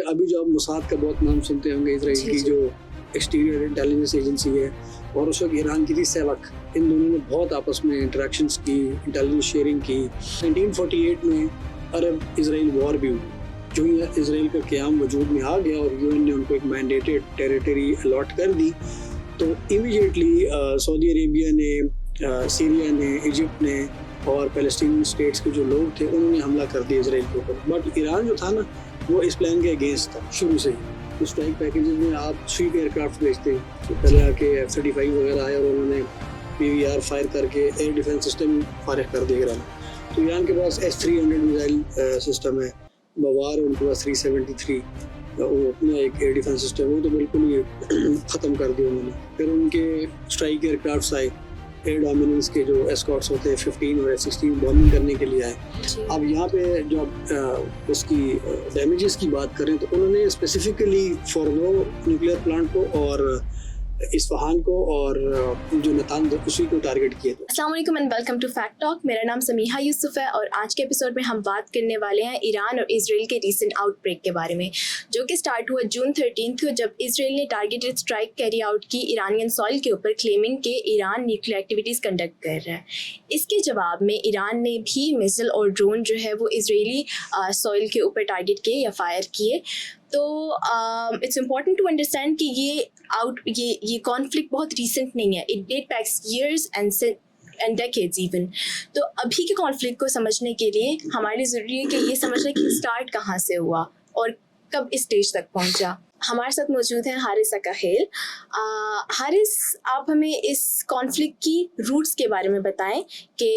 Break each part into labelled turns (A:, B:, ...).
A: अभी जो आप मोसाद का बहुत नाम सुनते होंगे, इसराइल की जो एक्सटीरियर इंटेलिजेंस एजेंसी है, और उस वक्त ईरान की थी सेवक, इन दोनों ने बहुत आपस में इंटरेक्शंस की, इंटेलिजेंस शेयरिंग की। 1948 में अरब इसराइल वॉर भी हुई। जो इसराइल का क़याम वजूद में आ गया और यूएन ने उनको एक मैंडेटेड टेरिटरी अलॉट कर दी, तो इमीडिएटली सऊदी अरेबिया ने, सीरिया ने, इजिप्ट ने और पैलेस्टीनियन स्टेट्स के जो लोग थे उन्होंने हमला कर दिया इसराइल के ऊपर। बट ईरान जो था ना, वो इस प्लान के अगेंस्ट था शुरू से ही। तो स्ट्राइक पैकेजेस में आप स्वीप एयरक्राफ्ट भेजते हैं, तो पहले आके F-35 वगैरह आए और उन्होंने PVR फायर करके एयर डिफेंस सिस्टम फारिग कर दिया ईरान। तो ईरान के पास S-300 मिसाइल सिस्टम है, बवार उनके पास 373, वो अपना एक एयर डिफेंस सिस्टम, वो तो बिल्कुल ही ख़त्म कर दिया उन्होंने। फिर उनके स्ट्राइक एयरक्राफ्ट आए, एयर डोमिनेंस के जो एस्कॉर्ट्स होते हैं 15 और F-16 बॉम्बिंग करने के लिए आए। अब यहाँ पे जो आप उसकी डैमेजेस की बात करें, तो उन्होंने स्पेसिफिकली फॉर्दो न्यूक्लियर प्लांट को और इस्फहान को और जो नतांज उसी को टारगेट किया था।
B: अस्सलाम वालेकुम and welcome to fact talk. मेरा नाम समीहा यूसुफ है और आज के एपिसोड में हम बात करने वाले हैं ईरान और इजराइल के रीसेंट आउटब्रेक के बारे में, जो कि स्टार्ट हुआ जून 13 को, जब इजराइल ने टारगेटेड स्ट्राइक कैरी आउट की ईरानियन सॉइल के ऊपर, क्लेमिंग के ईरान न्यूक्लियर एक्टिविटीज़ कंडक्ट कर रहा है। इसके जवाब में ईरान ने भी मिसाइल और ड्रोन जो है वो इजरायली सॉइल के ऊपर टारगेट किए या फायर किए। तो इट्स इम्पॉर्टेंट टू अंडरस्टैंड कि ये कॉन्फ्लिक्ट बहुत रीसेंट नहीं है, it date backs years and decades even. तो अभी के कॉन्फ्लिक्ट को समझने के लिए हमारे लिए ज़रूरी है कि ये समझना कि स्टार्ट कहाँ से हुआ और कब इस स्टेज तक पहुँचा। हमारे साथ मौजूद हैं हारिस अकाहेल। हारिस, आप हमें इस कॉन्फ्लिक्ट की रूट्स के बारे में बताएं कि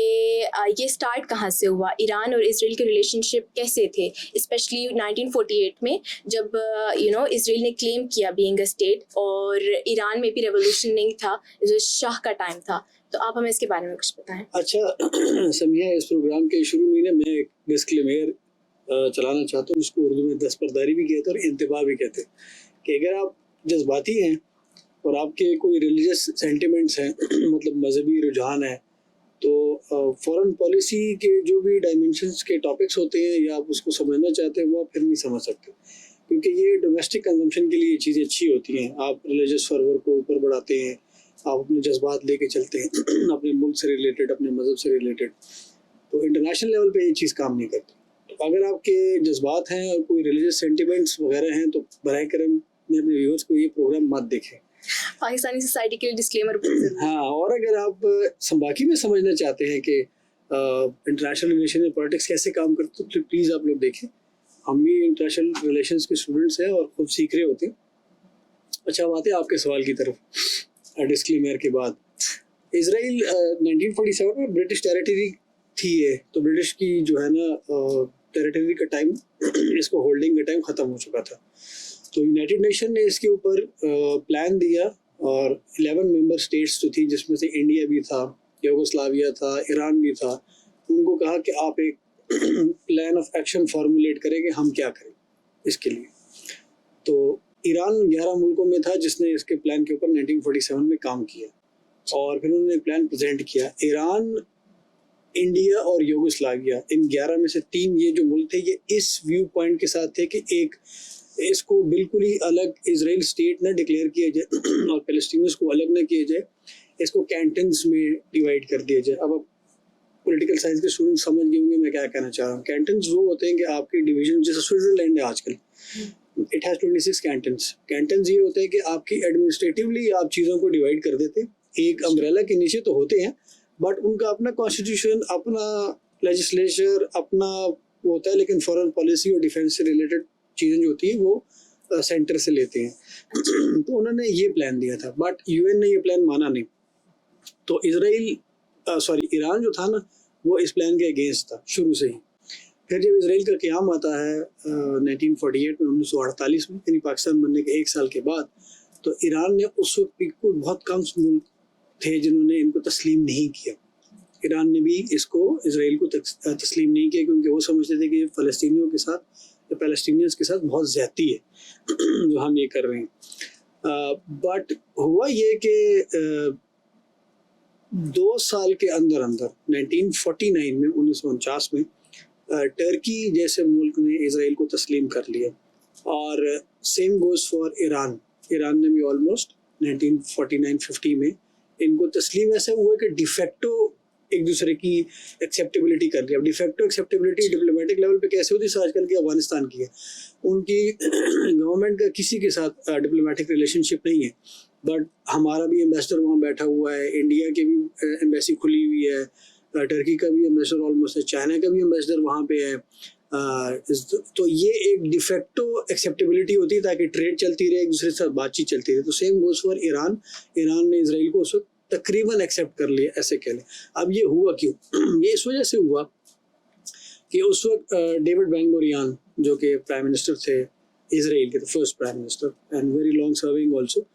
B: ये स्टार्ट कहाँ से हुआ, ईरान और इजराइल के रिलेशनशिप कैसे थे, स्पेशली 1948 में जब इजराइल ने क्लेम किया बीइंग अ स्टेट और ईरान में भी रेवोल्यूशन नहीं था, जो शाह का टाइम था। तो आप हमें इसके बारे में कुछ बताएं।
A: अच्छा समिया, इस प्रोग्राम के शुरू में मैं एक डिस्क्लेमर चलाना चाहता हूँ, जिसको उर्दू में दस्तबरदारी भी कहते हैं और इंतबा भी कहते हैं, कि अगर आप जज्बाती हैं और आपके कोई रिलीजियस सेंटिमेंट्स हैं मतलब मजहबी रुझान है, तो फॉरेन पॉलिसी के जो भी डायमेंशंस के टॉपिक्स होते हैं या आप उसको समझना चाहते हैं, वो आप फिर नहीं समझ सकते, क्योंकि ये डोमेस्टिक कंजम्पशन के लिए चीज़ें अच्छी होती हैं। आप रिलीजियस फर्वर को ऊपर बढ़ाते हैं, आप अपने जज्बात लेके चलते हैं अपने मुल्क से रिलेटेड, अपने मज़हब से रिलेटेड, तो इंटरनेशनल लेवल पे ये चीज़ काम नहीं करती। तो अगर आपके जज्बात हैं और कोई रिलीजियस सेंटिमेंट्स वगैरह हैं, तो बराए करम मैं अपने व्यूअर्स को ये प्रोग्राम मत देखें।
B: पाकिस्तानी सोसाइटी के लिए डिस्क्लेमर।
A: हाँ, और अगर आप बाकी में समझना चाहते हैं कि इंटरनेशनल रिलेशन में पॉलिटिक्स कैसे काम करते हैं, तो प्लीज़ आप लोग देखें। हम भी इंटरनेशनल रिलेशंस के स्टूडेंट्स हैं और खुद सीख रहे होते हैं। अच्छा, अब आते हैं आपके सवाल की तरफ। डिस्क्लेमर के बाद, इसराइल 1947 में ब्रिटिश टेरिटरी थी ये, तो ब्रिटिश की जो है ना टेरिटरी का टाइम, इसको होल्डिंग का टाइम ख़त्म हो चुका था। तो यूनाइटेड नेशन ने इसके ऊपर प्लान दिया और 11 मेंबर स्टेट्स जो थी, जिसमें से इंडिया भी था, यूगोस्लाविया था, ईरान भी था, उनको कहा कि आप एक प्लान ऑफ एक्शन फॉर्मुलेट करें कि हम क्या करें इसके लिए। तो ईरान 11 मुल्कों में था जिसने इसके प्लान के ऊपर 1947 में काम किया और फिर उन्होंने प्लान प्रेजेंट किया। ईरान, इंडिया और यूगोस्लाविया, इन 11 में से 3 ये जो मुल्क थे, ये इस व्यू पॉइंट के साथ थे कि एक इसको बिल्कुल ही अलग इजराइल स्टेट ना डिक्लेयर किया जाए और पैलेस्टीनियंस को अलग ना किया जाए, इसको कैंटन्स में डिवाइड कर दिया जाए। अब पॉलिटिकल साइंस के स्टूडेंट समझ गए होंगे मैं क्या कहना चाह रहा हूँ। कैंटन्स वो होते हैं कि आपके डिवीजन, जैसे स्विट्जरलैंड है आजकल, इट हैज़ 26 कैंटन्स। कैंटन्स ये होते हैं कि आपकी एडमिनिस्ट्रेटिवली आप चीज़ों को डिवाइड कर देते हैं, एक अम्ब्रेला के नीचे तो होते हैं, बट उनका अपना कॉन्स्टिट्यूशन, अपना लेजिस्लेचर, अपना होता है, लेकिन फॉरेन पॉलिसी और डिफेंस से रिलेटेड चीज़ें जो होती है वो सेंटर से लेते हैं। तो उन्होंने ये प्लान दिया था, बट यूएन ने ये प्लान माना नहीं। तो ईरान जो था ना, वो इस प्लान के अगेंस्ट था शुरू से ही। फिर जब इसराइल का क़याम आता है 1948 में, 1948 में, यानी पाकिस्तान बनने के 1 साल के बाद, तो ईरान ने उस वक्त भी बहुत कम मुल्क थे जिन्होंने इनको तस्लीम नहीं किया। ईरान ने भी इसको, इसराइल को तस्लीम नहीं किया, क्योंकि वो समझते थे कि फ़लस्तीनियों के साथ, पैलेस्टीनियंस के साथ बहुत ज़्यादती है जो हम ये कर रहे हैं। बट हुआ ये कि 2 साल के अंदर 1949 में, 1949 में टर्की जैसे मुल्क ने इसराइल को तस्लीम कर लिया। और same goes for Iran. Iran ने भी ऑलमोस्ट 1949-50 में इनको तस्लीम ऐसा हुआ कि डिफेक्टो एक दूसरे की एक्सेप्टेबिलिटी कर लिया। अब डिफेक्टो एक्सेप्टेबिलिटी डिप्लोमेटिक लेवल पे कैसे होती है, आजकल की अफगानिस्तान की है। उनकी गवर्नमेंट का किसी के साथ डिप्लोमेटिक रिलेशनशिप नहीं है, बट हमारा भी एम्बेसडर वहाँ बैठा हुआ है, इंडिया के भी एम्बेसी खुली हुई है, टर्की का भी एम्बेसडर ऑलमोस्ट है, चाइना का भी एम्बेसडर वहाँ पे है। तो ये एक डिफेक्टो एक्सेप्टेबिलिटी होती है ताकि ट्रेड चलती रहे, एक दूसरे के साथ बातचीत चलती रहे। तो same goes for Iran. Iran ने इसराइल को उस वक्त तकरीबन एक्सेप्ट कर लिया, ऐसे कह लें। अब ये हुआ क्यों? ये इस वजह से हुआ कि उस वक्त डेविड बेन गुरियन जो कि प्राइम मिनिस्टर थे इसराइल के, first prime minister and very long serving also,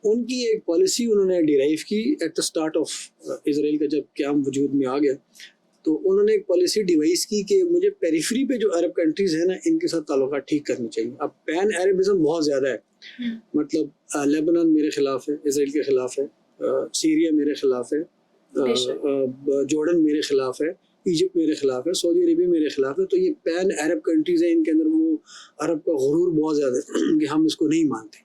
A: उनकी एक पॉलिसी उन्होंने डिराइव की at the start of Israel का जब क़याम वजूद में आ गया। तो उन्होंने एक पॉलिसी डिवाइस की कि मुझे पेरिफेरी पे जो अरब कंट्रीज है ना, इनके साथ ताल्लुकात ठीक करने चाहिए। अब पैन अरबिज्म बहुत ज़्यादा है, मतलब लेबनान मेरे खिलाफ है, इसराइल के खिलाफ है, सीरिया मेरे खिलाफ है, जॉर्डन मेरे खिलाफ है, इजिप्ट मेरे खिलाफ है, सऊदी अरेबिया मेरे खिलाफ है। तो ये पैन अरब कंट्रीज हैं, इनके अंदर वो अरब का गुरूर बहुत ज़्यादा है कि हम इसको नहीं मानते।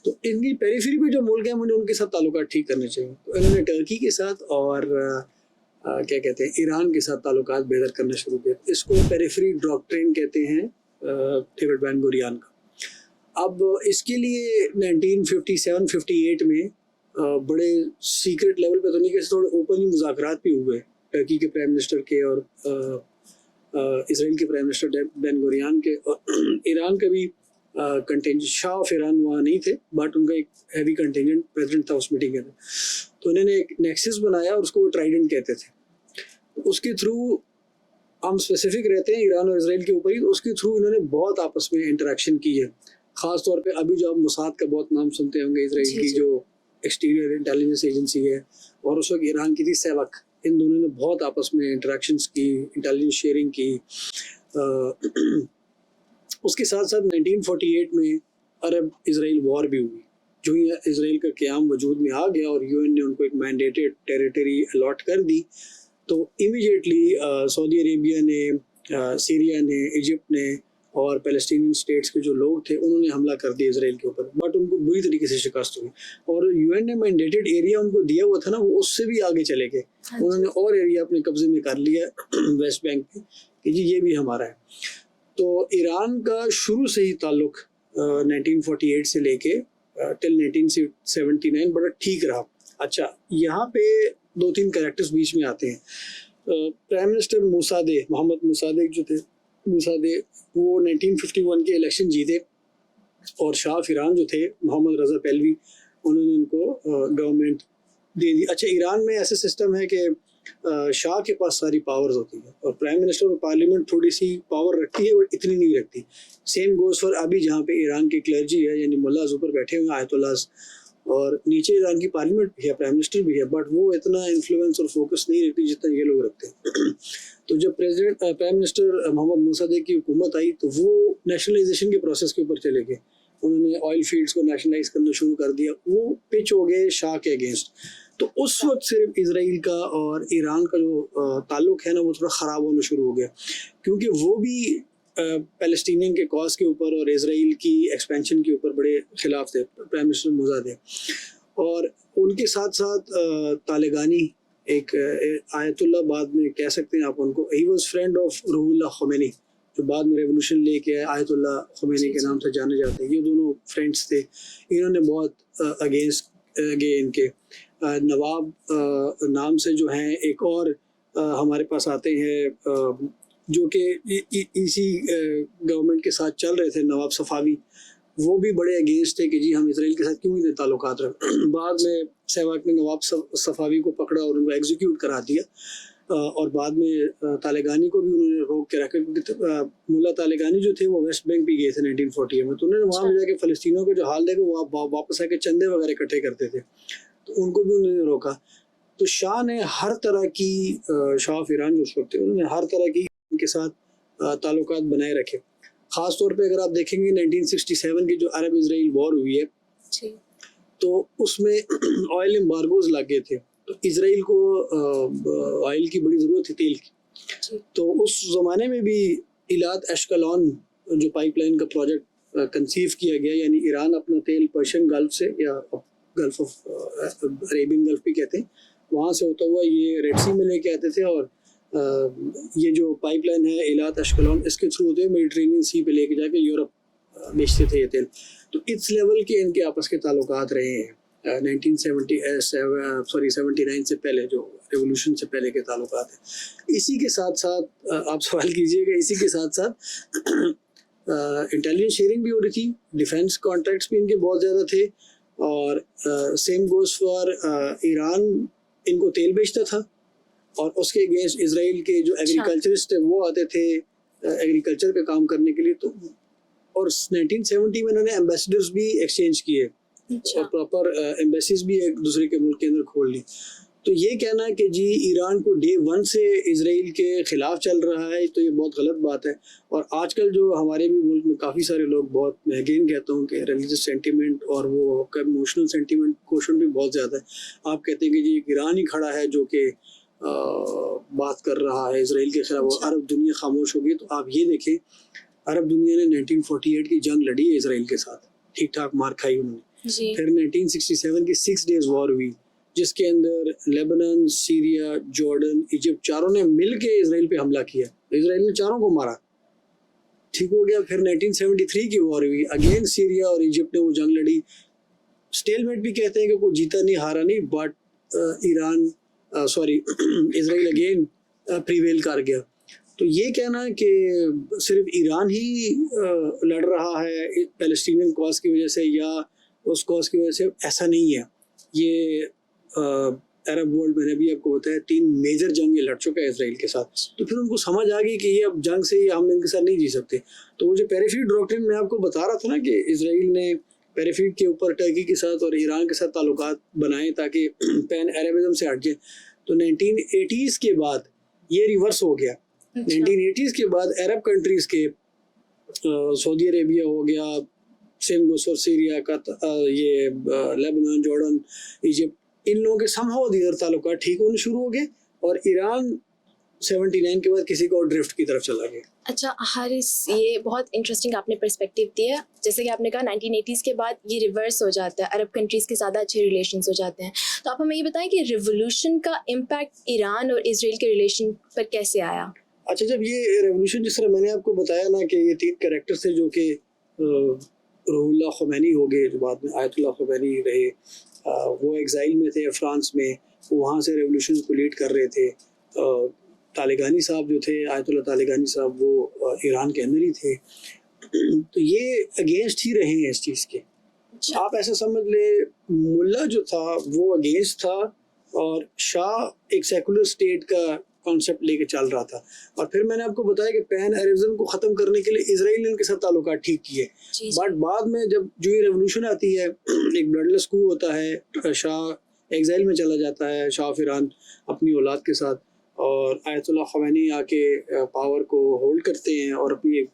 A: तो इनकी पेरिफेरी पे जो मुल्क है, मुझे उनके साथ ताल्लुकात ठीक करने चाहिए। तो इन्होंने टर्की के साथ और क्या कहते हैं, ईरान के साथ ताल्लुकात बेहतर करना शुरू किया। इसको पेरिफेरी डॉक्ट्रिन कहते हैं डेविड बेन गुरियन का। अब इसके लिए 1957-58 में बड़े सीक्रेट लेवल पे तो नहीं, कैसे थोड़े ओपन ही मुज़ाकरात भी हुए टर्की के प्राइम मिनिस्टर के और इसराइल के प्राइम मिनिस्टर बेन गुरियन के। और ईरान का भी कंटेंजेंट, शाह ऑफ ईरान वहाँ नहीं थे, बट उनका एक हैवी कंटेंजेंट प्रेजेंट था उस मीटिंग के अंदर। तो उन्होंने एक नेक्सस बनाया और उसको वो ट्राइडेंट कहते थे। उसके थ्रू हम स्पेसिफिक रहते हैं ईरान और इसराइल के ऊपर ही, तो उसके थ्रू इन्होंने बहुत आपस में इंटरेक्शन की है। ख़ास तौर पे अभी जो आप मोसाद का बहुत नाम सुनते होंगे, इसराइल की जो एक्सटीरियर इंटेलिजेंस एजेंसी है, और उस वक्त ईरान की थी सेवक। इन दोनों ने बहुत आपस में इंटरेक्शंस की, इंटेलिजेंस शेयरिंग की। उसके साथ साथ 1948 में अरब इसराइल वॉर भी हुई। जो ही इसराइल का क़याम वजूद में आ गया और यूएन ने उनको एक मैंडेटेड टेरिटरी अलॉट कर दी, तो इमीडिएटली सऊदी अरेबिया ने, सीरिया ने, इजिप्ट ने और पैलेस्टीनियन स्टेट्स के जो लोग थे, उन्होंने हमला कर दिया इसराइल के ऊपर। बट उनको बुरी तरीके से शिकस्त हुई, और यूएन ने मैंडेटेड एरिया उनको दिया हुआ था ना, वो उससे भी आगे चले गए। उन्होंने और एरिया अपने कब्जे में कर लिया वेस्ट बैंक पे कि जी ये भी हमारा है। तो ईरान का शुरू से ही ताल्लुक 1948 से लेके टिल 1979 बड़ा ठीक रहा। अच्छा, यहाँ पे 2-3 कैरेक्टर्स बीच में आते हैं। प्राइम मिनिस्टर मोसादे, मोहम्मद मोसादे जो थे, मोसादे वो 1951 के इलेक्शन जीते, और शाह ईरान जो थे मोहम्मद रज़ा पहलवी, उन्होंने उनको गवर्नमेंट दे दी। अच्छा, ईरान में ऐसे सिस्टम है कि शाह के पास सारी पावर्स होती है और प्राइम मिनिस्टर और पार्लियामेंट थोड़ी सी पावर रखती है, बट इतनी नहीं रखती। सेम गोज फॉर अभी जहाँ पे ईरान के क्लर्जी है, यानी मुल्लाज ऊपर बैठे हुए आयतुल्लाज, और नीचे ईरान की पार्लियामेंट भी है, प्राइम मिनिस्टर भी है, बट वो इतना इन्फ्लुएंस और फोकस नहीं रखती जितना ये लोग रखते हैं। तो जब प्राइम मिनिस्टर मोहम्मद मोसादे की हुकूमत आई, तो वो नेशनलाइजेशन के प्रोसेस के ऊपर चले गए। उन्होंने ऑयल फील्ड्स को नेशनलाइज करना शुरू कर दिया। वो पिच हो गए शाह के अगेंस्ट। तो उस वक्त सिर्फ इसराइल का और ईरान का जो ताल्लुक है ना, वो थोड़ा ख़राब होना शुरू हो गया, क्योंकि वो भी पैलेस्टीनियन के कॉज के ऊपर और इसराइल की एक्सपेंशन के ऊपर बड़े खिलाफ थे, प्राइम मिनिस्टर मोसादे। और उनके साथ साथ तालिबानी एक आयतुल्ला, बाद में कह सकते हैं आप उनको, he was friend of Ruhollah Khomeini, जो बाद में रेवोल्यूशन लेके आए, आयतुल्ला ख़ुमैनी के नाम से जाने जाते हैं। ये दोनों फ्रेंड्स थे। इन्होंने बहुत अगेंस्ट गए इनके। नवाब नाम से जो हैं एक और हमारे पास आते हैं, जो कि इसी गवर्नमेंट के साथ चल रहे थे, नवाब सफ़ावी। वो भी बड़े अगेंस्ट थे कि जी हम इसराइल के साथ क्यों नहीं ताल्लुकात रखें। बाद में सहवाग ने नवाब सफ़ावी को पकड़ा और उनको एग्जीक्यूट करा दिया, और बाद में तालिबानी को भी उन्होंने रोक के रखा, क्योंकि मुल्ला तालिबानी जो थे वो वेस्ट बैंक भी गए थे 1948 में। तो उन्होंने वहाँ पे जाके फ़लस्तीनियों का जो हाल देखा, वो वापस आके चंदे वगैरह इकट्ठे करते थे, तो उनको भी उन्होंने रोका। तो शाह ने हर तरह की, शाह ईरान जो उस वक्त थे, उन्होंने हर तरह की उनके साथ ताल्लुकात बनाए रखे। ख़ास तौर पे अगर आप देखेंगे 1967 की जो अरब इसराइल वॉर हुई है, तो उसमें ऑयल एम्बार्गोज लग गए थे। तो इसराइल को ऑयल की बड़ी ज़रूरत थी, तेल की। तो उस ज़माने में भी इलात एशकलॉन जो पाइपलाइन का प्रोजेक्ट कंसीव किया गया, यानी ईरान अपना तेल पर्शियन गल्फ से या गल्फ ऑफ अरेबियन गल्फ भी कहते हैं, वहाँ से होता हुआ ये रेड सी में लेके आते थे, और ये जो पाइपलाइन है इलात अशकलौन, इसके थ्रू होते हुए मेडिटेरेनियन सी पे लेके जाके यूरोप बेचते थे ये तेल। तो इस लेवल के इनके आपस के ताल्लुकात रहे हैं 79 से पहले, जो रेवोल्यूशन से पहले के ताल्लुकात हैं। इसी के साथ साथ आप सवाल कीजिएगा, इसी के साथ साथ इंटेलिजेंस शेयरिंग भी हो रही थी, डिफेंस कॉन्ट्रैक्ट्स भी इनके बहुत ज़्यादा थे, और सेम गोज़ फॉर ईरान इनको तेल बेचता था, और उसके अगेंस्ट इसराइल के जो एग्रीकल्चरिस्ट थे वो आते थे एग्रीकल्चर का काम करने के लिए। तो और 1970 में इन्होंने एम्बेसडर्स भी एक्सचेंज किए, और प्रॉपर एम्बेसीज भी एक दूसरे के मुल्क के अंदर खोल ली। तो ये कहना है कि जी ईरान को डे 1 से इसराइल के ख़िलाफ़ चल रहा है, तो ये बहुत गलत बात है। और आजकल जो हमारे भी मुल्क में काफ़ी सारे लोग, बहुत मैं अगेन कहता हूँ कि रिलीजियस सेंटिमेंट और वो आपका इमोशनल सेंटिमेंट क्वेश्चन भी बहुत ज़्यादा है। आप कहते हैं कि जी ईरान ही खड़ा है जो कि बात कर रहा है इसराइल के ख़िलाफ़, और अरब दुनिया खामोश हो गई। तो आप ये देखें, अरब दुनिया ने 1948 की जंग लड़ी है इसराइल के साथ, ठीक ठाक मार खाई उन्होंने। फिर 1967 की 6 डेज़ वॉर हुई, जिसके अंदर लेबनान, सीरिया, जॉर्डन, इजिप्ट चारों ने मिल के इसराइल पे हमला किया, इसराइल ने चारों को मारा, ठीक हो गया। फिर 1973 की वॉर हुई, अगेन सीरिया और इजिप्ट ने वो जंग लड़ी। स्टेलमेट भी कहते हैं कि कोई जीता नहीं हारा नहीं, बट इसराइल अगेन प्रीवेल कर गया। तो ये कहना है कि सिर्फ ईरान ही लड़ रहा है पैलेस्टीनियन कॉज की वजह से या उस कॉज की वजह से, ऐसा नहीं है। ये अरब वर्ल्ड, मैंने भी आपको बताया 3 मेजर जंग लड़ चुका है इसराइल के साथ। तो फिर उनको समझ आ गई कि ये अब जंग से हम इनके साथ नहीं जी सकते। तो वो जो पेरिफेरल डॉक्ट्रिन मैं आपको बता रहा था ना, कि इसराइल ने पेरिफेरल के ऊपर टर्की के साथ और ईरान के साथ ताल्लुकात बनाए ताकि पैन अरबिज्म से हट जाए। तो 1980s के बाद ये रिवर्स हो गया। 1980s के बाद अरब कंट्रीज़ के सऊदी अरेबिया हो गया, सेम गोस फॉर सीरिया का, ये लेबनान, जॉर्डन, इजिप्ट, इन लोगों के समहाउ दीगर ताल्लुकात ठीक होने शुरू हो गए, और ईरान 79 के बाद किसी को और ड्रिफ्ट की तरफ चला गया।
B: अच्छा हारिस, ये बहुत इंटरेस्टिंग आपने पर्सपेक्टिव दिया। जैसे कि आपने कहा 1980s के बाद ये रिवर्स हो जाता है, अरब कंट्रीज़ के ज़्यादा अच्छे रिलेशंस हो जाते हैं। तो आप हमें ये बताएं कि रिवोल्यूशन का इम्पैक्ट ईरान और इसराइल के रिलेशन पर कैसे आया?
A: अच्छा, जब ये रेवोल्यूशन, जिस तरह मैंने आपको बताया ना कि ये 3 कैरेक्टर्स थे जो कि रूहुल्लाह ख़ुमैनी हो गए, जो बाद में आयतुल्लाह ख़ुमैनी रहे, वो एग्ज़ाइल में थे फ्रांस में, वो वहाँ से रेवोल्यूशन को लीड कर रहे थे। तालिगानी साहब जो थे, आयतुल्लाह तालिगानी साहब, वो ईरान के अंदर ही थे। तो ये अगेंस्ट ही रहे हैं इस चीज़ के। आप ऐसा समझ ले, मुल्ला जो था वो अगेंस्ट था, और शाह एक सेकुलर स्टेट का कॉन्सेप्ट लेके चल रहा था। और फिर मैंने आपको बताया कि पैन अरबिज्म को ख़त्म करने के लिए इसराइल ने उनके साथ ताल्लुकात ठीक किए, बट बाद में जब जो ये रेवोल्यूशन आती है, एक ब्लडलेस कू होता है, शाह एग्जाइल में चला जाता है, शाह ऑफ ईरान अपनी औलाद के साथ, और आयतुल्लाह ख़ुमैनी आके पावर को होल्ड करते हैं और अपनी एक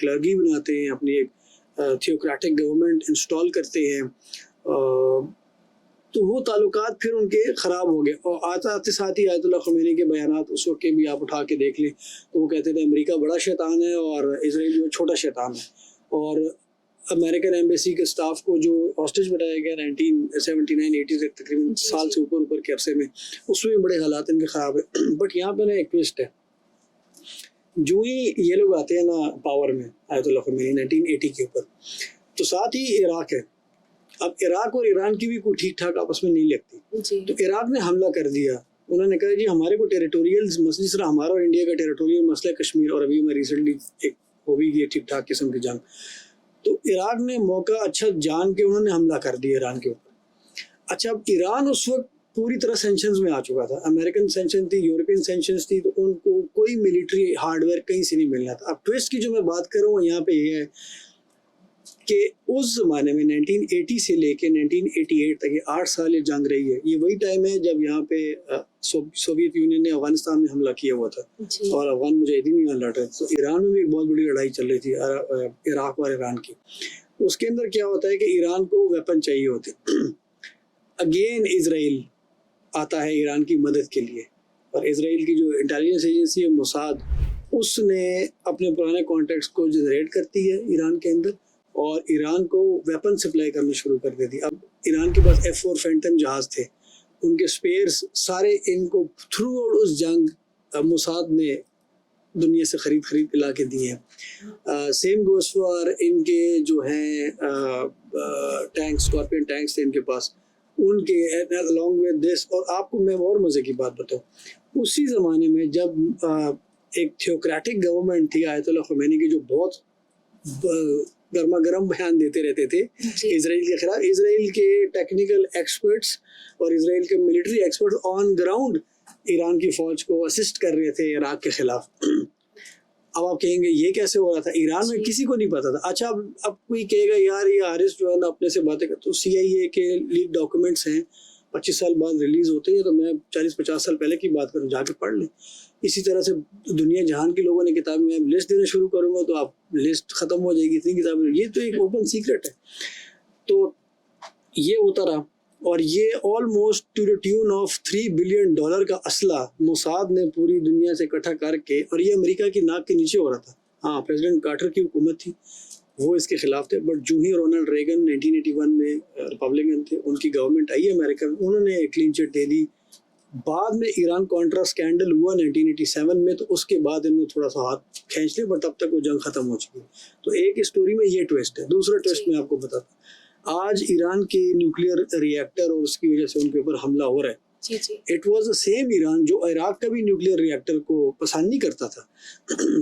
A: क्लर्गी बनाते हैं, अपनी एक थियोक्रेटिक गवर्नमेंट इंस्टॉल करते हैं। तो वो ताल्लुकात फिर उनके ख़राब हो गए। और आते साथ ही आयतुल्लाह ख़ुमैनी के बयानात उस वक्त के भी आप उठा के देख लें, तो वो कहते थे अमेरिका बड़ा शैतान है और इसराइल जो छोटा शैतान है। और अमेरिकन एम्बेसी के स्टाफ को जो हॉस्टेज बनाया गया 1979-80 तक, तकरीबन साल से ऊपर के अरसे में, उसमें भी बड़े हालात इनके ख़राब है। बट यहाँ पे ना एक ट्विस्ट है, जो ही ये लोग आते हैं ना पावर में, आयतुल्लाह ख़ुमैनी 1980 के ऊपर, तो साथ ही इराक है। अब इराक और ईरान की भी कोई ठीक ठाक आपस में नहीं लगती, तो इराक ने हमला कर दिया। उन्होंने कहा जी हमारे को टेरिटोरियल मसले, जिस तरह हमारा और इंडिया का टेरिटोरियल मसला कश्मीर, और अभी मैं रिसेंटली एक हो भी गई ठीक ठाक किस्म की जंग, तो इराक ने मौका अच्छा जान के उन्होंने हमला कर दिया ईरान के ऊपर। अच्छा, अब ईरान उस वक्त पूरी तरह सेंशंस में आ चुका था, अमेरिकन सेंशन थी, यूरोपियन सेंशंस थी, तो उनको कोई मिलिट्री हार्डवेयर कहीं से नहीं मिलना था। अब ट्विस्ट की जो मैं बात कर रहा हूँ यहाँ पे ये है कि उस ज़माने में 1980 से लेके 1988 तक ये 8 साल ये जंग रही है। ये वही टाइम है जब यहाँ पे सोवियत यूनियन ने अफगानिस्तान में हमला किया हुआ था और अफगान मुजाहिदीन यहाँ लड़ रहे थे। तो ईरान में भी एक बहुत बड़ी लड़ाई चल रही थी इराक और ईरान की। उसके अंदर क्या होता है कि ईरान को वेपन चाहिए होते, अगेन इसराइल आता है ईरान की मदद के लिए, और इसराइल की जो इंटेलिजेंस एजेंसी है मोसाद, उसने अपने पुराने कॉन्टैक्ट्स को जनरेट करती है ईरान के अंदर और ईरान को वेपन सप्लाई करना शुरू कर देती। अब ईरान के पास F4 फैंटम जहाज़ थे, उनके स्पेयर्स सारे इनको थ्रू आउट उस जंग मोसाद ने दुनिया से खरीद के ला के दिए हैं। सेम गोस फॉर इनके जो हैं टैंक, स्कॉर्पियन टैंक्स थे इनके पास, उनके अलॉन्ग विद दिस। और आपको मैं और मज़े की बात बताऊँ, उसी ज़माने में जब एक थियोक्रेटिक गवर्नमेंट थी आयतुल्लाह ख़ुमैनी की, जो बहुत गर्मा गर्म बयान देते रहते थे इजराइल के खिलाफ, इजराइल के टेक्निकल एक्सपर्ट्स और इजराइल के military experts on ground Iran की फ़ौज को असिस्ट कर रहे थे इराक के ख़िलाफ़। अब आप कहेंगे ये कैसे हो रहा था, ईरान में किसी को नहीं पता था। अच्छा, अब कोई कहेगा यार ये हारिस जो है ना अपने से बातें कर, तो CIA के लीक डॉक्यूमेंट्स हैं 25 साल बाद रिलीज़ होते हैं, तो मैं 40-50 साल पहले की बात करूँ, जाके पढ़ लें। इसी तरह से दुनिया जहान के लोगों ने किताब में लिस्ट देना शुरू करूँगा तो आप लिस्ट ख़त्म हो जाएगी, इतनी किताबें। ये तो एक ओपन सीक्रेट है। तो ये होता रहा, और ये almost two the tune of $3 billion का असला मोसाद ने पूरी दुनिया से इकट्ठा करके, और ये अमेरिका की नाक के नीचे हो रहा था। हाँ, प्रेसिडेंट कार्टर की हुकूमत थी, वो इसके खिलाफ थे, बट जो ही रोनाल्ड रेगन 1981 में रिपब्लिकन थे, उनकी गवर्नमेंट आई अमेरिका में, उन्होंने क्लीन चिट दे दी। बाद में ईरान कॉन्ट्रा स्कैंडल हुआ 1987 में, तो उसके बाद इन्होंने थोड़ा सा हाथ खींच लिया, बट तब तक वो जंग खत्म हो चुकी। तो एक स्टोरी में ये ट्विस्ट है। दूसरा ट्विस्ट मैं आपको बताता हूँ, आज ईरान के न्यूक्लियर रिएक्टर और उसकी वजह से उनके ऊपर हमला हो रहा है। It was the same Iran जो इराक का भी न्यूक्लियर रिएक्टर को पसंद नहीं करता था।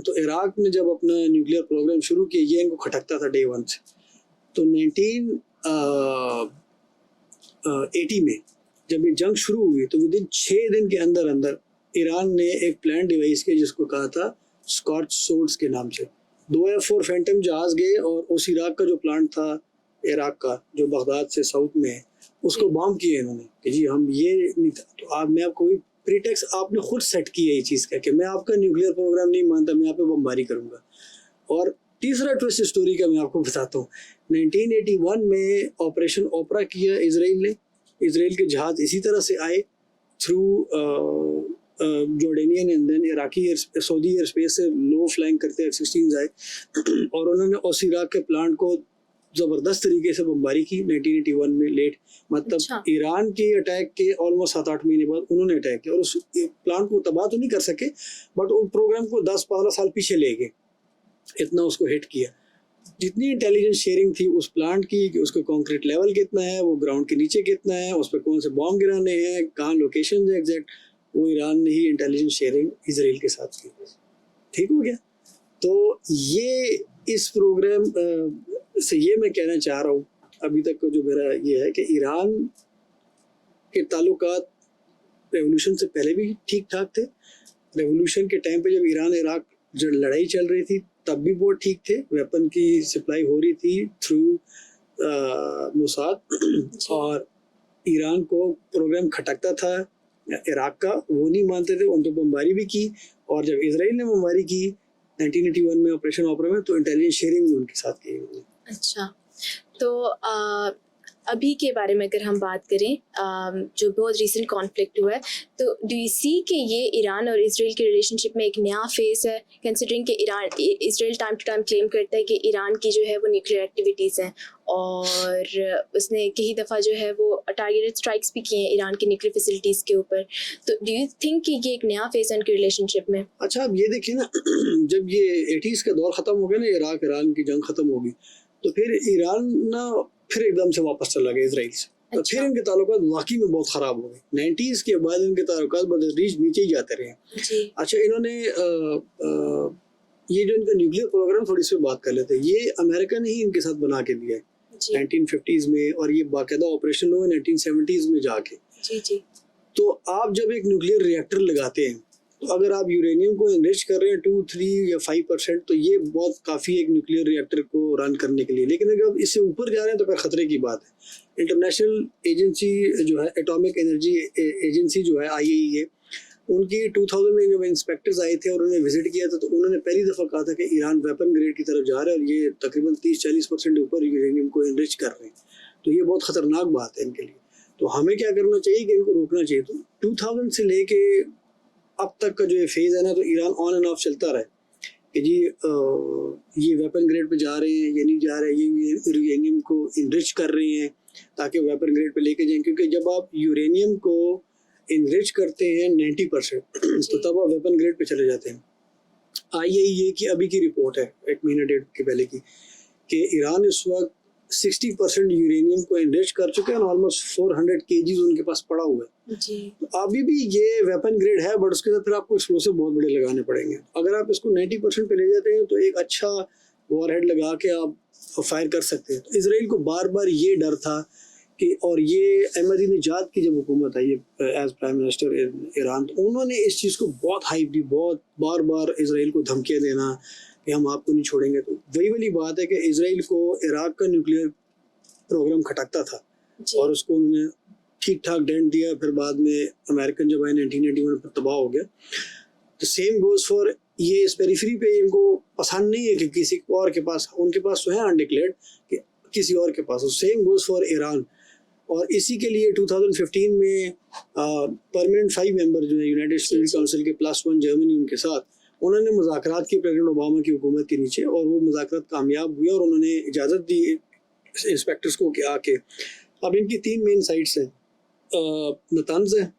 A: तो इराक ने जब अपना न्यूक्लियर प्रोग्राम शुरू किया, ये इनको खटकता था डे वन से। तो 1980 में जब ये जंग शुरू हुई, तो विदिन 6 दिन के अंदर अंदर ईरान ने एक प्लान डिवाइस किया जिसको कहा था स्कॉर्च सोर्ड्स के नाम से। 2 F4 फैंटम जहाज गए और उस इराक का जो प्लांट था इराक का, जो बगदाद से साउथ में है, उसको बॉम्ब किए इन्होंने कि जी हम ये नहीं था। तो आप, मैं आपको कोई प्रीटेक्स आपने खुद सेट की है ये चीज़ का कि मैं आपका न्यूक्लियर प्रोग्राम नहीं मानता, मैं आप पे बमबारी करूँगा। और तीसरा ट्विस्ट स्टोरी का मैं आपको बताता हूँ। 1981 में ऑपरेशन ओपरा किया इसराइल ने। इसराइल के जहाज इसी तरह से आए through Jordanian and then Iraqi Saudi air space से लो फ्लाइंग करते F-16 आए और उन्होंने उस इराक के प्लांट को ज़बरदस्त तरीके से बमबारी की 1981 में लेट, मतलब ईरान के अटैक के ऑलमोस्ट 7-8 महीने बाद उन्होंने अटैक किया और उस प्लांट को तबाह तो नहीं कर सके, बट वो प्रोग्राम को 10-15 साल पीछे ले गए, इतना उसको हिट किया। जितनी इंटेलिजेंस शेयरिंग थी उस प्लांट की कि उसका कंक्रीट लेवल कितना है, वो ग्राउंड के नीचे कितना है, उस पर कौन से बॉम्ब गिराने हैं, कहाँ लोकेशन है एग्जैक्ट, वो ईरान ने ही इंटेलिजेंस शेयरिंग इसराइल के साथ की। ठीक हो गया। तो ये इस प्रोग्राम से ये मैं कहना चाह रहा हूँ, अभी तक का जो मेरा ये है कि ईरान के ताल्लुकात रेवोल्यूशन से पहले भी ठीक ठाक थे। रेवोल्यूशन के टाइम पे जब ईरान इराक जो लड़ाई चल रही थी तब भी बहुत ठीक थे, वेपन की सप्लाई हो रही थी थ्रू मोसाद और ईरान को प्रोग्राम खटकता था इराक का, वो नहीं मानते थे, उन तो बमबारी भी की। और जब इसराइल ने बमबारी की 1981 में ऑपरेशन ओपरा में, तो इंटेलिजेंस शेयरिंग भी उनके साथ की गई।
B: अच्छा, तो अभी के बारे में अगर हम बात करें, जो बहुत रीसेंट कॉन्फ्लिक्ट हुआ है, तो डू यू सी कि ये ईरान और इसराइल के रिलेशनशिप में एक नया फेस है, कंसिडरिंग कि Israel time to time claim करता है कि ईरान की जो है वो न्यूक्लियर एक्टिविटीज़ हैं और उसने कई दफ़ा जो है वो टारगेटेड स्ट्राइक्स भी किए हैं ईरान की न्यूक्लियर फैसिलिटीज़ के ऊपर। तो डू यू थिंक कि ये एक नया फेस है उनके रिलेशनशिप में?
A: अच्छा, अब ये देखिए ना, जब ये 80s का दौर ख़त्म हो गया ना, इराक ईरान की जंग ख़त्म होगी, तो फिर ईरान ना फिर एकदम से वापस चला गया इसराइल से। तो फिर इनके ताल्लुकात वाकई में बहुत ख़राब हो गए। 90s के बाद इनके ताल्लुकात बदतरीज नीचे ही जाते रहे। अच्छा, इन्होंने ये जो इनका न्यूक्लियर प्रोग्राम, थोड़ी सी बात कर लेते हैं, ये अमेरिका ने ही इनके साथ बना के दिया है 1950s में, और ये बाकायदा ऑपरेशन हुआ 1970s में जाके। तो आप जब एक न्यूक्लियर रिएक्टर लगाते हैं, तो अगर आप यूरेनियम को एनरिच कर रहे हैं 2, 3 या 5%, तो ये बहुत काफ़ी एक न्यूक्लियर रिएक्टर को रन करने के लिए। लेकिन अगर आप इससे ऊपर जा रहे हैं तो फिर ख़तरे की बात है। इंटरनेशनल एजेंसी जो है, एटॉमिक एनर्जी एजेंसी जो है, IAEA, उनकी 2000 में जब इंस्पेक्टर्स आए थे और उन्होंने विजिट किया था, तो उन्होंने पहली दफ़ा कहा था कि ईरान वेपन ग्रेड की तरफ जा रहा है और ये तकरीबन 30-40% ऊपर यूरेनियम को एनरिच कर रहे हैं। तो ये बहुत ख़तरनाक बात है इनके लिए। तो हमें क्या करना चाहिए कि इनको रोकना चाहिए। तो 2000 से लेके अब तक का जो ये फेज़ है ना, तो ईरान ऑन एंड ऑफ चलता रहा है। कि जी ये वेपन ग्रेड पे जा रहे हैं, ये नहीं जा रहे, ये यूरेनियम को इनरिच कर रहे हैं ताकि वेपन ग्रेड पे लेके जाएं, क्योंकि जब आप यूरेनियम को इनरिच करते हैं 90% तो तब आप वेपन ग्रेड पे चले जाते हैं। IAEA की अभी की रिपोर्ट है 1 महीने डेढ़ के पहले की कि ईरान इस वक्त 60% यूरेनियम को इनरिच कर चुके हैं और ऑलमोस्ट 400 kg उनके पास पड़ा हुआ है।
B: जी।
A: तो अभी भी ये वेपन ग्रेड है, बट उसके साथ फिर आपको एक्सप्लोसिव बहुत बड़े लगाने पड़ेंगे। अगर आप इसको 90% पे ले जाते हैं तो एक अच्छा वॉरहेड लगा के आप फायर कर सकते हैं। तो इसराइल को बार बार ये डर था कि, और ये अहमदीनेजाद की जब हुकूमत I as prime minister Iran, तो उन्होंने इस चीज़ को बहुत हाइप दी, बहुत बार बार इसराइल को धमकियाँ देना कि हम आपको नहीं छोड़ेंगे। तो वही वाली बात है कि इसराइल को इराक का न्यूक्लियर प्रोग्राम खटकता था और उसको उन्होंने ठीक ठाक डेंट दिया। फिर बाद में अमेरिकन जब आए 1981 पर तबाह हो गया। तो सेम गोज फॉर ये इस पेरिफेरी पे इनको पसंद नहीं है कि किसी और के पास, उनके पास तो है अनडिक्लेयर्ड कि किसी और के पास। Same goes for Iran. और इसी के लिए 2015 में परमानेंट 5 मेंबर जो है यूनाइटेड सिक्योरिटी काउंसिल के +1 जर्मनी उनके साथ, उन्होंने मुज़ाकरात की प्रेसिडेंट ओबामा की हुकूमत के नीचे, और वो मुज़ाकरात कामयाब हुए और उन्होंने इजाज़त दी इंस्पेक्टर्स को कि आके। अब इनकी 3 मेन साइट्स हैं, नतंज है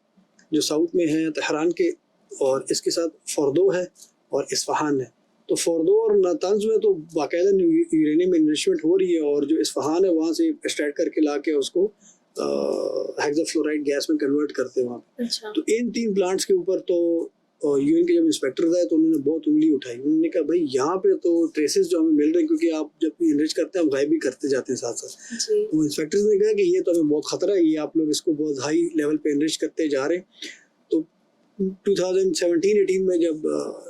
A: जो साउथ में है तेहरान के, और इसके साथ फोर्दो है और इस्फहान है। तो फोर्दो और नतंज में तो बाकायदा यूरेनियम इन्वेस्टमेंट हो रही है, और जो इस्फहान है वहाँ से एक्सट्रैक्ट करके ला के उसको हेक्साफ्लोराइड गैस में कन्वर्ट करते हैं वहाँ पे।
B: अच्छा।
A: तो इन 3 प्लांट्स के ऊपर तो यूएन के जब इंस्पेक्टर्स आए तो उन्होंने बहुत उंगली उठाई। उन्होंने कहा भाई यहाँ पे तो ट्रेसेस जो हमें मिल रहे हैं, क्योंकि आप जब इनरिच करते हैं आप गायब भी करते जाते हैं साथ साथ। तो इंस्पेक्टर्स ने कहा कि ये तो हमें बहुत खतरा है, ये आप लोग इसको बहुत हाई लेवल पे इनरिच करते जा रहे हैं। तो 2017-18 में जब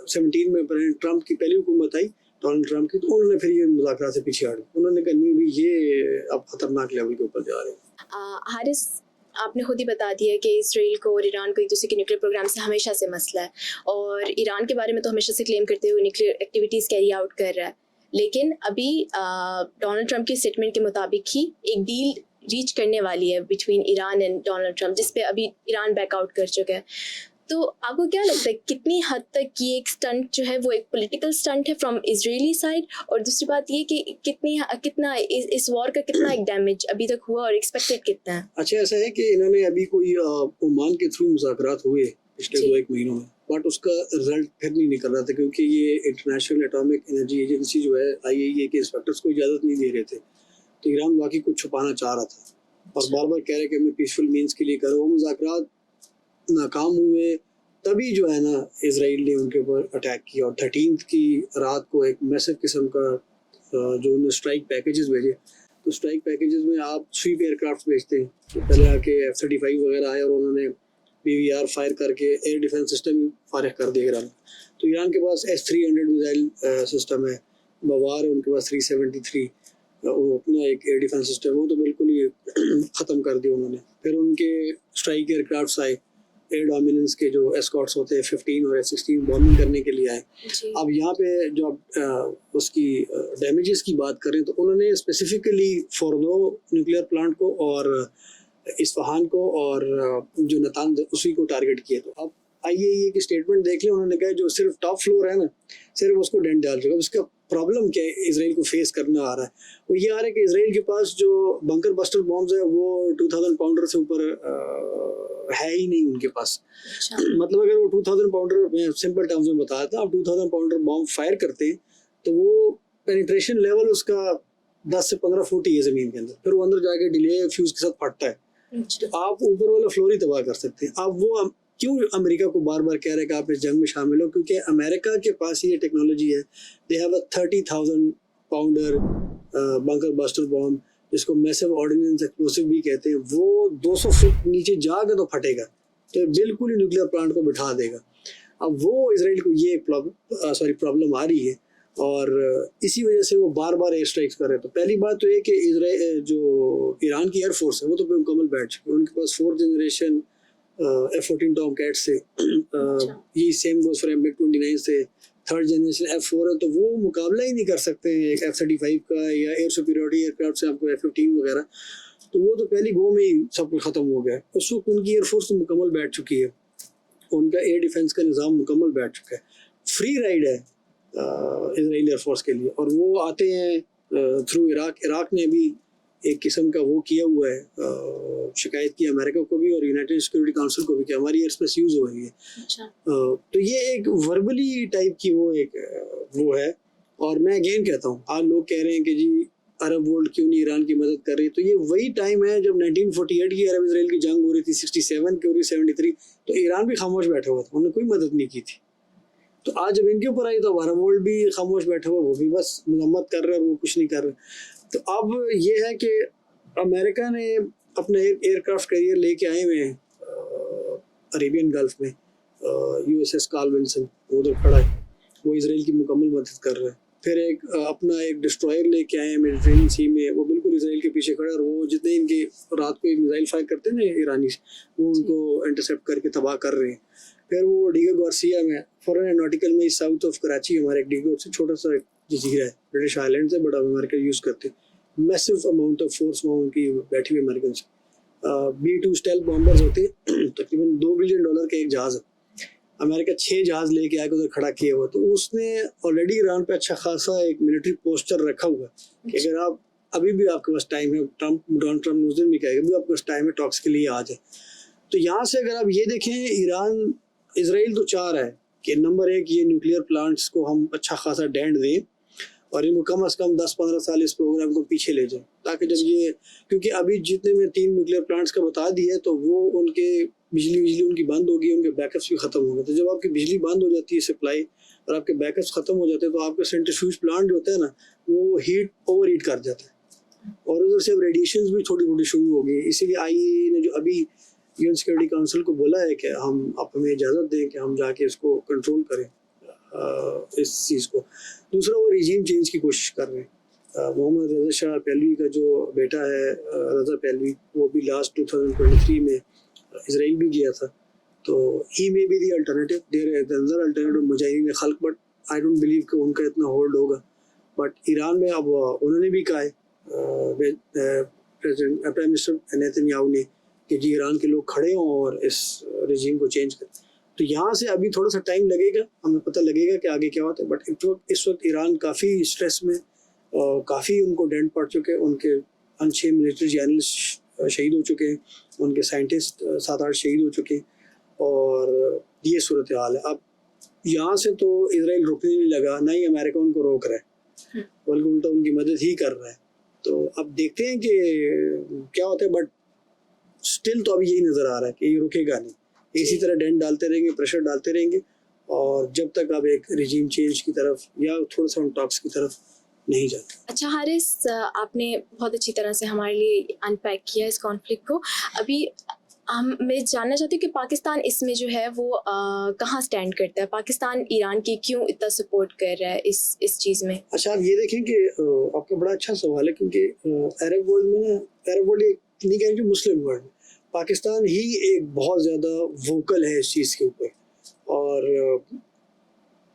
A: 17 में प्रेसिडेंट ट्रंप की पहली हुकूमत आई, डोनाल्ड ट्रंप की, तो उन्होंने फिर ये मुज़ाकरात से पीछे हट, उन्होंने कहा नहीं भाई ये अब खतरनाक लेवल के ऊपर जा रहे हैं।
B: हारिस, आपने खुद ही बता दिया कि इसराइल को और ईरान को एक दूसरे के न्यूक्लियर प्रोग्राम से हमेशा से मसला है, और ईरान के बारे में तो हमेशा से क्लेम करते हुए न्यूक्लियर एक्टिविटीज़ कैरी आउट कर रहा है। लेकिन अभी डोनाल्ड ट्रंप की स्टेटमेंट के मुताबिक ही एक डील रीच करने वाली है between Iran and Donald Trump, जिस पे अभी ईरान बैकआउट कर चुका है। तो आपको क्या लगता है कितनी हद तक ये एक स्टंट जो है वो एक पॉलिटिकल स्टंट है फ्रॉम इजरायली साइड, और दूसरी बात ये कि कितना इस वॉर का कितना एक डैमेज अभी तक हुआ और एक्सपेक्टेड कितना है?
A: अच्छा, ऐसा है कि इन्होंने अभी कोई ओमान के थ्रू मुज़ाकरात हुए पिछले 2-1 महीनों में, बट उसका रिजल्ट फिर नहीं निकल रहा था, क्योंकि ये इंटरनेशनल एटॉमिक एनर्जी एजेंसी जो है IAEA के इंस्पेक्टर्स को इजाज़त नहीं दे रहे थे। तो ईरान वाकई कुछ छुपाना चाह रहा था और बार बार कह रहे कि मैं पीसफुल मीन्स के लिए करो। वो मुज़ाकरात नाकाम हुए, तभी जो है ना इसराइल ने उनके ऊपर अटैक किया, और 13th की रात को एक मैसिव किस्म का जो उन्होंने स्ट्राइक पैकेजेस भेजे। तो स्ट्राइक पैकेजेस में आप स्वीप एयरक्राफ्ट भेजते हैं, तो पहले आके F-35 वगैरह आए और उन्होंने BVR फायर करके एयर डिफेंस सिस्टम फारिग कर दिया ईरान। तो ईरान के पास S-300 मिसाइल सिस्टम है, बवार है उनके पास 373, वो अपना एक एयर डिफेंस सिस्टम, वो तो बिल्कुल ही ख़त्म कर दिया उन्होंने। फिर उनके स्ट्राइक एयरक्राफ्ट आए, एयर डोमिनेंस के जो एस्कॉर्ट्स होते हैं F-15 और F-16 बॉम्बिंग करने के लिए आए। अब यहाँ पे जो उसकी डैमेजेस की बात करें तो उन्होंने स्पेसिफिकली फोर्दो न्यूक्लियर प्लांट को और इस्फहान को और जो नतांज उसी को टारगेट किया। तो अब IAEA की स्टेटमेंट देख लें, उन्होंने कहा जो सिर्फ टॉप फ्लोर है ना, सिर्फ उसको डेंट डाल चुका। उसका प्रॉब्लम क्या है इसराइल को फेस करना आ रहा है, वो ये आ रहा है कि इसराइल के पास जो बंकर बस्टर बॉम्ब्स है वो 2000 पाउंडर से ऊपर है ही नहीं उनके पास। मतलब अगर वो 2000 पाउंडर, मैं सिंपल टर्म्स में बताया था, आप 2000 पाउंडर बॉम्ब फायर करते हैं तो वो पेनिट्रेशन लेवल उसका 10 से 15 फुट ही है ज़मीन के अंदर, फिर वो अंदर जाके डिले फ्यूज के साथ फटता है। तो आप ऊपर वाला फ्लोर ही तबाह कर सकते हैं। अब वो क्यों अमेरिका को बार बार कह रहे हैं कि आप इस जंग में शामिल हो, क्योंकि अमेरिका के पास ये टेक्नोलॉजी है। They have a 30,000 pounder bunker buster bomb, जिसको मैसिव ऑर्डिनेंस एक्सप्लोसिव भी कहते हैं। वो 200 फुट नीचे जाके तो फटेगा, तो बिल्कुल ही न्यूक्लियर प्लांट को बिठा देगा। अब वो इसराइल को ये प्रॉब्लम आ रही है, और इसी वजह से वो बार बार एयर स्ट्राइक्स कर रहे हैं। तो पहली बात तो ये कि इसराइल जो ईरान की एयरफोर्स है वो तो मुकम्मल बैठ चुकी है। उनके पास 4th जनरेशन F-14 टॉमकैट से, ये सेम गोज फॉर MiG-29 से 3rd जनरेशन F-4 है, तो वो मुकाबला ही नहीं कर सकते हैं एक F-35 का या एयर सुपीरियरिटी एयरक्राफ्ट से, आपको F-15 वगैरह। तो वो तो पहली गो में ही सब कुछ ख़त्म हो गया है। उस वक्त उनकी एयरफोर्स तो मुकम्मल बैठ चुकी है, उनका एयर डिफेंस का निज़ाम मुकम्मल बैठ चुका है। फ्री राइड है इजराइल एयरफोर्स के लिए, और वो आते हैं थ्रू इराक ने भी एक किस्म का वो किया हुआ है, शिकायत की अमेरिका को भी और यूनाइटेड सिक्योरिटी काउंसिल को भी कि हमारी एयर स्पेस यूज़ हो रही है।
B: अच्छा।
A: तो ये एक वर्बली टाइप की वो है। और मैं अगेन कहता हूँ, आज लोग कह रहे हैं कि जी अरब वर्ल्ड क्यों नहीं ईरान की मदद कर रही, तो ये वही टाइम है जब 1948 की अरब इसराइल की जंग हो रही थी, 67 की हो रही, 73, तो ईरान भी खामोश बैठा हुआ था, उन्होंने कोई मदद नहीं की थी। तो आज जब इनके ऊपर आई तो अरब वर्ल्ड भी खामोश बैठा हुआ, वो भी बस मजम्मत कर रहे हैं, वो कुछ नहीं कर रहे। तो अब ये है कि अमेरिका ने अपने एयरक्राफ्ट कैरियर लेके आए हुए हैं अरेबियन गल्फ में, USS कार्ल विल्सन उधर खड़ा है, वो इसराइल की मुकम्मल मदद कर रहा है। फिर अपना एक डिस्ट्रॉयर लेके आए हैं मेडिटेरेनियन सी में, वो बिल्कुल इसराइल के पीछे खड़ा है, और वो जितने इनके रात को मिसाइल फायर करते हैं ना ईरानी, वो उनको इंटरसेप्ट करके तबाह कर रहे हैं। फिर वो डिगो गार्सिया में, फॉरेन एरोनॉटिकल में, साउथ ऑफ कराची हमारे एक डिगो से छोटा सा जजीरा है, ब्रिटिश आइलैंड से, बड़ा अमेरिका यूज़ करते, मैसिव अमाउंट ऑफ फोर्स वहाँ उनकी बैठी हुई अमेरिकन से। B-2 स्टेल्थ बॉम्बर्स होते हैं, तकरीबन $2 बिलियन का एक जहाज़ है, अमेरिका 6 जहाज़ लेके आके उधर खड़ा किया हुआ। तो उसने ऑलरेडी ईरान पे अच्छा खासा एक मिलिट्री पोस्चर रखा हुआ है कि अगर आप अभी भी आपके पास टाइम है, डोनाल्ड ट्रम्प उस दिन भी कहेगा अभी आपके पास टाइम है, टॉक्स के लिए आ जाए। तो यहाँ से अगर आप ये देखें, ईरान इसराइल तो चाह रहा है कि नंबर 1 ये न्यूक्लियर प्लांट्स को हम अच्छा खासा डेंड दें और इनको कम से कम 10-15 साल इस प्रोग्राम को पीछे ले जाएं, ताकि जब ये, क्योंकि अभी जितने में 3 न्यूक्लियर प्लांट्स का बता दिया है, तो वो उनके बिजली उनकी बंद होगी, उनके बैकअप्स भी ख़त्म होंगे। तो जब आपकी बिजली बंद हो जाती है सप्लाई और आपके बैकअप्स ख़त्म हो जाते हैं, तो आपका सेंट्रीफ्यूज प्लांट जो होता है ना, वो ओवर हीट कर जाता है, और उधर से अब रेडिएशन भी थोड़ी थोड़ी शुरू हो गई। इसीलिए IAEA ने जो अभी यूएन सिक्योरिटी काउंसिल को बोला है कि आप हमें इजाज़त दें कि हम जाके इसको कंट्रोल करें, इस चीज़ को। दूसरा, वो रिजीम चेंज की कोशिश कर रहे हैं। मोहम्मद रज़ा शाह पहलवी का जो बेटा है रज़ा पहलवी, वो भी लास्ट 2023 में इसराइल भी गया था। तो he may be the alternative, there is another alternative Mujahideen Khalq, but I don't believe कि उनका इतना होल्ड होगा। बट ईरान में अब उन्होंने भी कहा है, प्रेसिडेंट प्राइम मिनिस्टर नेतन्याहू ने, कि जी ईरान के लोग खड़े हों और इस रजीम को चेंज करें। तो यहाँ से अभी थोड़ा सा टाइम लगेगा, हमें पता लगेगा कि आगे क्या होता है। बट इस वक्त ईरान काफ़ी स्ट्रेस में, काफ़ी उनको डेंट पड़ चुके हैं, उनके 5-6 मिलिट्री जर्नलिस्ट शहीद हो चुके हैं, उनके साइंटिस्ट 7-8 शहीद हो चुके हैं, और ये सूरत हाल है। अब यहाँ से तो इसराइल रुकने नहीं लगा, ना ही अमेरिका उनको रोक रहा है, बल्कि उल्टा उनकी मदद ही कर रहा है। तो अब देखते हैं कि क्या होता है, बट स्टिल तो अभी यही नज़र आ रहा है कि ये रुकेगा नहीं, इसी तरह डेंट डालते रहेंगे, प्रेशर डालते रहेंगे, और जब तक अब एक रिजीम चेंज की तरफ या थोड़ा सा टॉक्स की तरफ नहीं जाते।
B: अच्छा हारिस, आपने बहुत अच्छी तरह से हमारे लिए अनपैक किया इस कॉन्फ्लिक्ट को। अभी मैं जानना चाहती हूँ कि पाकिस्तान इसमें जो है वो कहाँ स्टैंड करता है, पाकिस्तान ईरान की क्यों इतना सपोर्ट कर रहा है इस चीज़ में?
A: अच्छा, आप ये देखें कि आपका बड़ा अच्छा सवाल है, क्योंकि अरब वर्ल्ड में, अरब वर्ल्ड एक नहीं कहेंगे मुस्लिम वर्ल्ड, पाकिस्तान ही एक बहुत ज़्यादा वोकल है इस चीज़ के ऊपर। और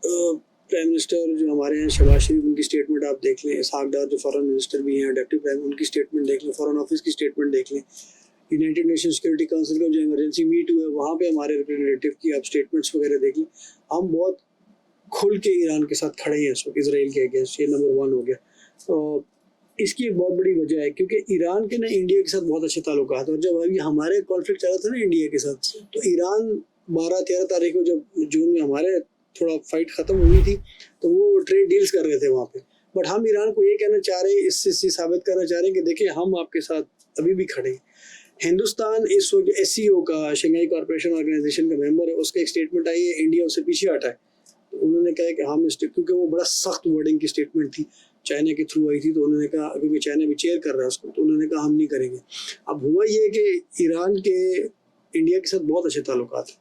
A: प्राइम मिनिस्टर जो हमारे हैं शहबाज शरीफ, उनकी स्टेटमेंट आप देख लें, इसहाक डार जो फॉरेन मिनिस्टर भी हैं, डिप्टी प्राइम, उनकी स्टेटमेंट देख लें, फॉरेन ऑफिस की स्टेटमेंट देख लें, यूनाइटेड नेशन सिक्योरिटी काउंसिल का जो इमरजेंसी मीट हुआ है वहाँ पे हमारे रिप्रेजेंटेटिव की आप स्टेटमेंट्स वगैरह देख लें। हम बहुत खुल के ईरान के साथ खड़े हैं इस वक्त इसराइल के अगेंस्ट, ये नंबर 1 हो गया। इसकी एक बहुत बड़ी वजह है क्योंकि ईरान के ना इंडिया के साथ बहुत अच्छे ताल्लुकात हैं, और जब अभी हमारे कॉन्फ्लिक्ट चला था ना इंडिया के साथ, तो ईरान 12-13 तारीख को जब जून में हमारे थोड़ा फाइट ख़त्म हुई थी, तो वो ट्रेड डील्स कर रहे थे वहाँ पे। बट हम ईरान को ये कहना चाह रहे हैं, इससे साबित करना चाह रहे हैं कि देखिए हम आपके साथ अभी भी खड़े हैं। हिंदुस्तान इस वक्त SCO का, शंघाई कॉर्पोरेशन ऑर्गेनाइजेशन का मेंबर है, उसका एक स्टेटमेंट आई है, इंडिया उससे पीछे हटा है। तो उन्होंने कहा कि हम क्योंकि वो बड़ा सख्त वर्डिंग की स्टेटमेंट थी, चाइना के थ्रू आई थी, तो उन्होंने कहा, क्योंकि चाइना भी चेयर कर रहा है उसको, तो उन्होंने कहा हम नहीं करेंगे। अब हुआ ये कि ईरान के इंडिया के साथ बहुत अच्छे ताल्लुकात हैं,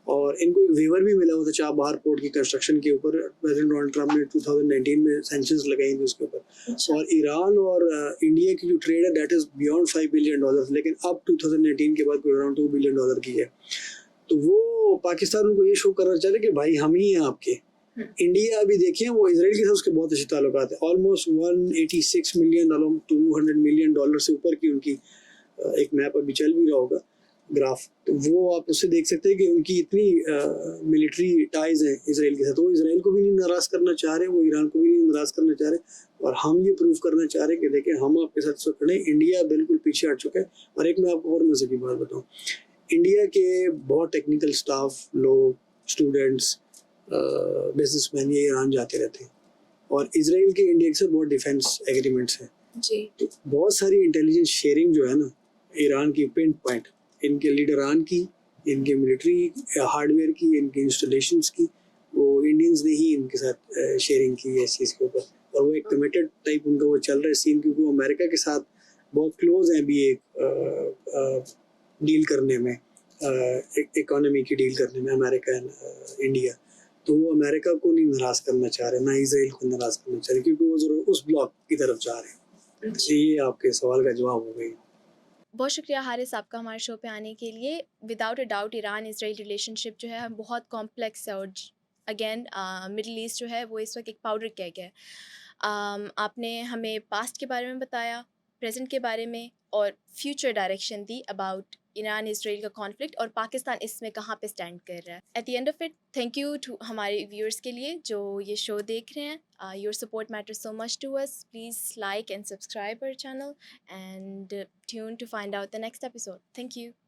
A: और इनको एक वेवर भी मिला हुआ था चाबहार पोर्ट की कंस्ट्रक्शन के ऊपर। प्रेसिडेंट डोनाल्ड ट्रम्प ने 2019 में सैंक्शंस लगाई थी उसके ऊपर। और ईरान और इंडिया की जो ट्रेड है दैट इज़ बियॉन्ड $5 बिलियन, लेकिन अब 2019 के बाद अराउंड $2 बिलियन की है। तो वो पाकिस्तान उनको ये शो करना चाह रहे कि भाई हम ही हैं आपके। इंडिया अभी देखिए, वो इसराइल के साथ उसके बहुत अच्छे ताल्लुकात है, ऑलमोस्ट $186 मिलियन, $200 मिलियन से ऊपर की उनकी एक मैप अभी चल भी रहा होगा, ग्राफ, तो वो आप उससे देख सकते हैं कि उनकी इतनी मिलिट्री टाइज हैं इसराइल के साथ। वो इसराइल को भी नहीं नाराज करना चाह रहे, वो ईरान को भी नहीं नाराज करना चाह रहे, और हम ये प्रूव करना चाह रहे हैं कि देखें हम आपके साथ सब खड़े हैं। इंडिया बिल्कुल पीछे हट चुका है। और एक मैं आपको और मजे की बात बताऊं, इंडिया के बहुत टेक्निकल स्टाफ, लोग, स्टूडेंट्स, बिजनेसमैन ये ईरान जाते रहते हैं, और इसराइल के इंडिया के साथ बहुत डिफेंस एग्रीमेंट्स हैं।
B: जी।
A: तो बहुत सारी इंटेलिजेंस शेयरिंग जो है ना, ईरान की पिन पॉइंट, इनके लीडरान की, इनके मिलिट्री हार्डवेयर की, इनके इंस्टॉलेशंस की, वो इंडियंस ने ही इनके साथ शेयरिंग की है इस चीज़ के ऊपर। और वो एक कमिटेड टाइप उनका वो चल रहा है सीन, क्योंकि वो अमेरिका के साथ बहुत क्लोज है अभी एक डील करने में, इकोनॉमी की डील करने में, अमेरिका एंड इंडिया। तो वो अमेरिका को नहीं नाराज़ करना चाह रहे, ना इसराइल को नाराज़ करना चाह रहे, क्योंकि वो जरूर उस ब्लॉक की तरफ जा रहे हैं। ये आपके सवाल का जवाब हो गई।
B: बहुत शुक्रिया हारिस आपका हमारे शो पे आने के लिए। Without a doubt Iran Israel relationship जो है बहुत कॉम्प्लेक्स है, और अगेन मिडल ईस्ट जो है वो इस वक्त एक पाउडर केक है। आपने हमें पास्ट के बारे में बताया, प्रेजेंट के बारे में, और फ्यूचर डायरेक्शन दी अबाउट ईरान इसराइल का कॉन्फ्लिक्ट और पाकिस्तान इसमें कहाँ पे स्टैंड कर रहा है। At the end of it, thank you to हमारे व्यूअर्स के लिए जो ये शो देख रहे हैं। Your support matters so much to us. Please like and subscribe our channel and tune to find out the next episode. Thank you.